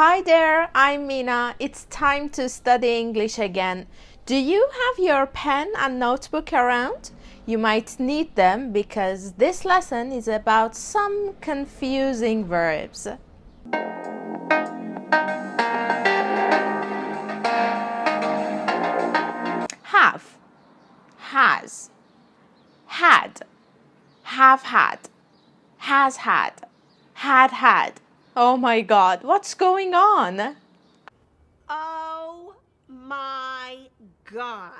Hi there, I'm Mina. It's time to study English again. Do you have your pen and notebook around? You might need them because this lesson is about some confusing verbs. Have, has, had, have had, has had, had. Oh my God, what's going on? Oh my God.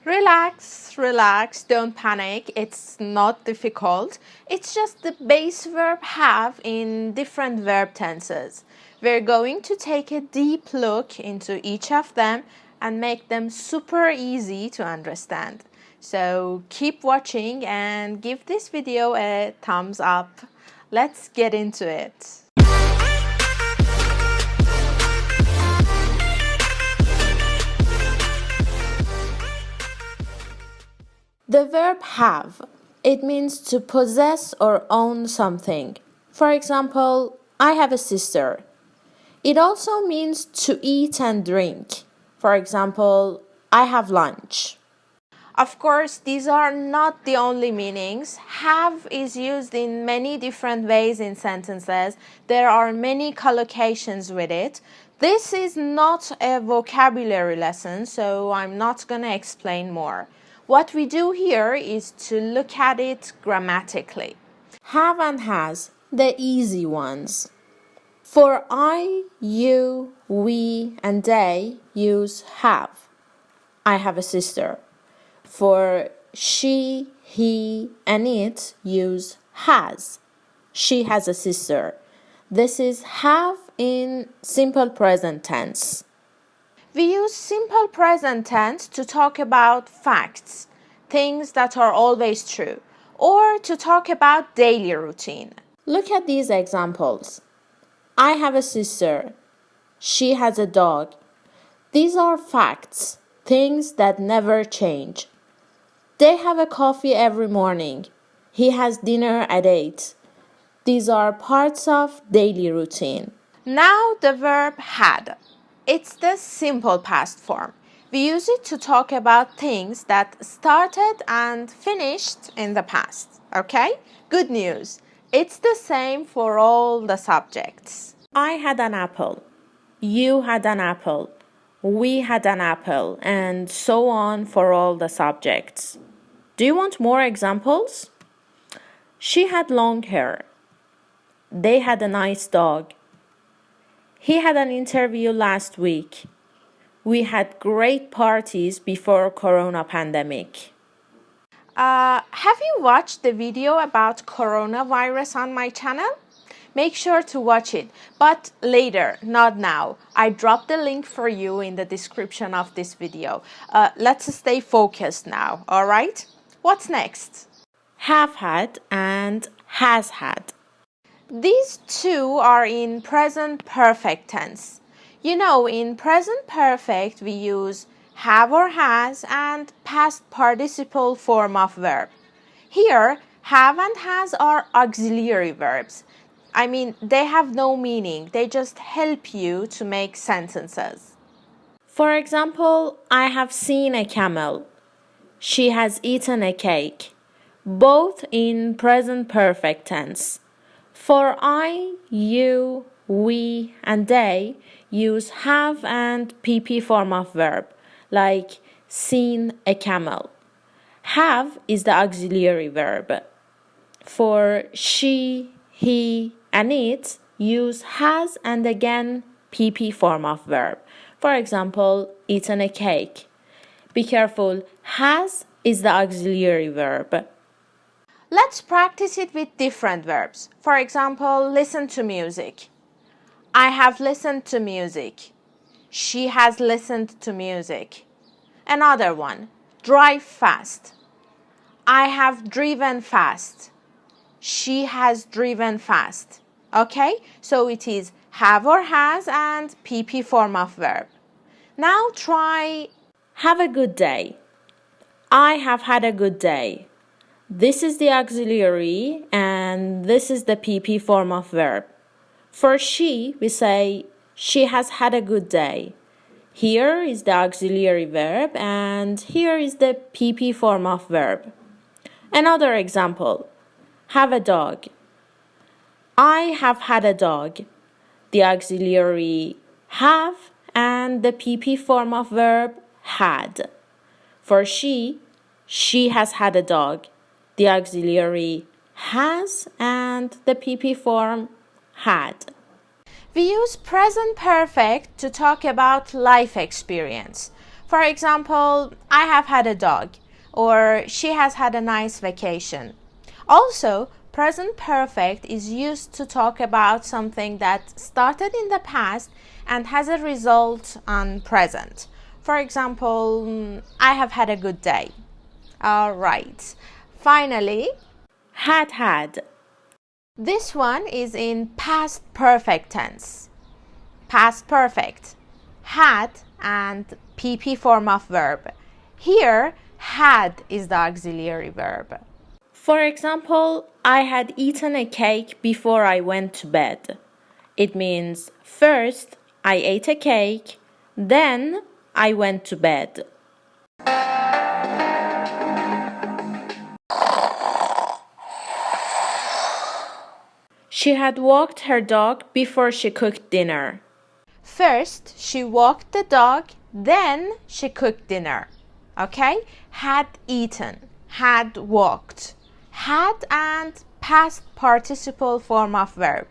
Relax, don't panic. It's not difficult. It's just the base verb have in different verb tenses. We're going to take a deep look into each of them and make them super easy to understand. So keep watching and give this video a thumbs up. Let's get into it. The verb have, it means to possess or own something. For example, I have a sister. It also means to eat and drink. For example, I have lunch. Of course, these are not the only meanings. Have is used in many different ways in sentences. There are many collocations with it. This is not a vocabulary lesson, so I'm not going to explain more. What we do here is to look at it grammatically. Have and has, the easy ones. For I, you, we, and they use have. I have a sister. For she, he, and it use has. She has a sister. This is have in simple present tense. We use simple present tense to talk about facts, things that are always true, or to talk about daily routine. Look at these examples. I have a sister. She has a dog. These are facts, things that never change. They have a coffee every morning. He has dinner at 8. These are parts of daily routine. Now the verb had. It's the simple past form. We use it to talk about things that started and finished in the past. Okay? Good news. It's the same for all the subjects. I had an apple. You had an apple. We had an apple, and so on for all the subjects. Do you want more examples? She had long hair. They had a nice dog. He had an interview last week. We had great parties before Corona pandemic. Have you watched the video about coronavirus on my channel? Make sure to watch it, but later, not now. I dropped the link for you in the description of this video. Let's stay focused now, all right? What's next? Have had and has had. These two are in present perfect tense. You know, in present perfect, we use have or has and past participle form of verb. Here, have and has are auxiliary verbs. I mean, they have no meaning. They just help you to make sentences. For example, I have seen a camel. She has eaten a cake. Both in present perfect tense. For I, you, we, and they use have and PP form of verb, like seen a camel. Have is the auxiliary verb. For she, he, and it use has and again PP form of verb. For example, eaten a cake. Be careful, has is the auxiliary verb. Let's practice it with different verbs. For example, listen to music. I have listened to music. She has listened to music. Another one, drive fast. I have driven fast. She has driven fast. Okay, so it is have or has and PP form of verb. Now try have a good day. I have had a good day. This is the auxiliary and this is the PP form of verb. For she, we say She has had a good day. Here is the auxiliary verb and here is the PP form of verb. Another example. Have a dog. I have had a dog. The auxiliary have and the PP form of verb had. For she has had a dog. The auxiliary has and the PP form had. We use present perfect to talk about life experience. For example, I have had a dog, or she has had a nice vacation. Also, present perfect is used to talk about something that started in the past and has a result on present. For example, I have had a good day. All right. Finally, had. This one is in past perfect tense. Past perfect. Had and PP form of verb. Here, had is the auxiliary verb. For example, I had eaten a cake before I went to bed. It means first I ate a cake, then I went to bed. She had walked her dog before she cooked dinner. First, she walked the dog, then she cooked dinner. Okay? Had eaten, had walked. Had and past participle form of verb.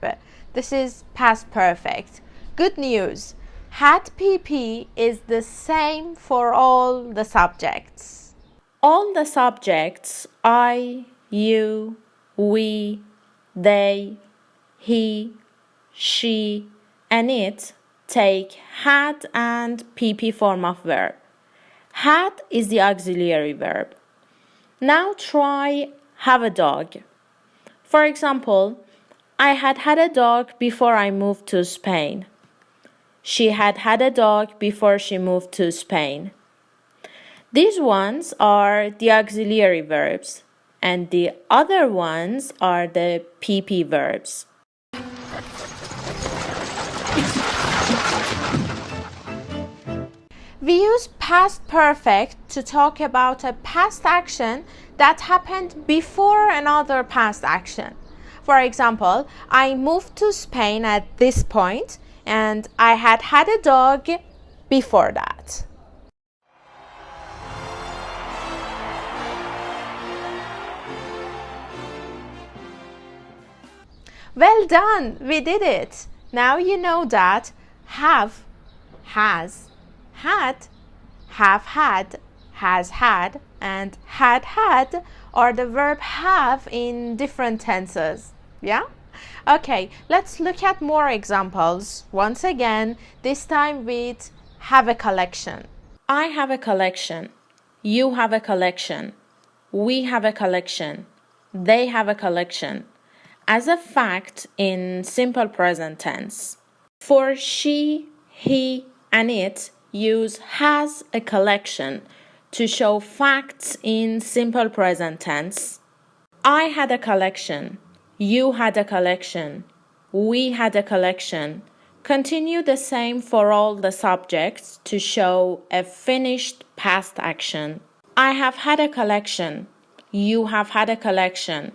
This is past perfect. Good news. Had PP is the same for all the subjects. All the subjects, I, you, we, they, he, she, and it take had and PP form of verb. Had is the auxiliary verb. Now try have a dog. For example, I had had a dog before I moved to Spain. She had had a dog before she moved to Spain. These ones are the auxiliary verbs, and the other ones are the PP verbs. We use past perfect to talk about a past action that happened before another past action. For example, I moved to Spain at this point and I had had a dog before that. Well done, we did it. Now you know that have, has, had, have had, has had, and had are the verb have in different tenses. Yeah? Okay, let's look at more examples. Once again, this time with have a collection. I have a collection. You have a collection. We have a collection. They have a collection. As a fact in simple present tense. For she, he, and it, use has a collection to show facts in simple present tense. I had a collection. You had a collection. We had a collection. Continue the same for all the subjects to show a finished past action. I have had a collection. You have had a collection.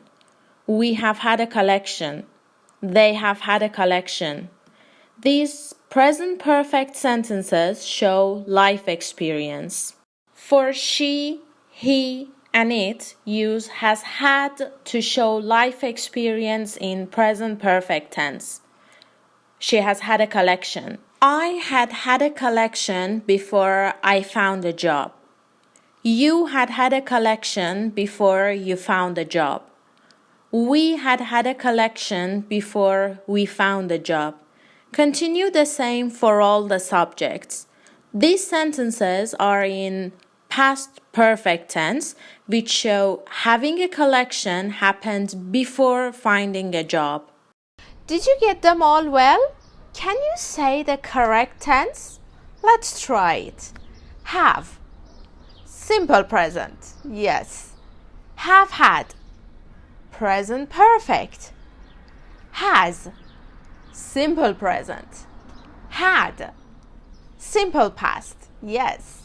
We have had a collection. They have had a collection. These present perfect sentences show life experience. For she, he, and it use has had to show life experience in present perfect tense. She has had a collection. I had had a collection before I found a job. You had had a collection before you found a job. We had had a collection before we found a job. Continue the same for all the subjects. These sentences are in past perfect tense, which show having a collection happened before finding a job. Did you get them all well? Can you say the correct tense? Let's try it. Have. Simple present. Yes. Have had. Present perfect. Has. Simple present. Had. Simple past. Yes.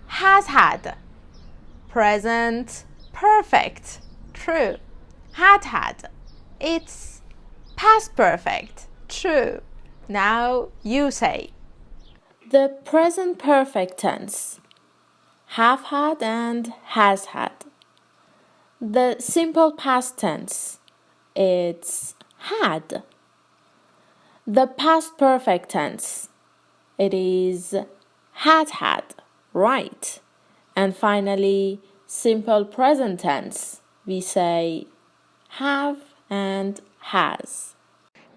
Has had. Present perfect. True. Had. It's past perfect. True. Now you say. The present perfect tense. Have had and has had. The simple past tense. It's had. The past perfect tense. It is had. Right. And finally, simple present tense. We say have and has.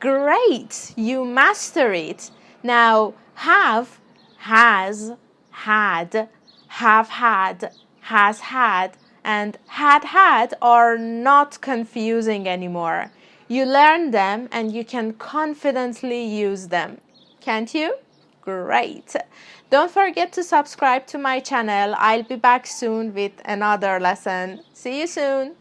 Great! You master it. Now have, has, had, have had, has had, and had are not confusing anymore. You learn them and you can confidently use them. Can't you? Great! Don't forget to subscribe to my channel. I'll be back soon with another lesson. See you soon.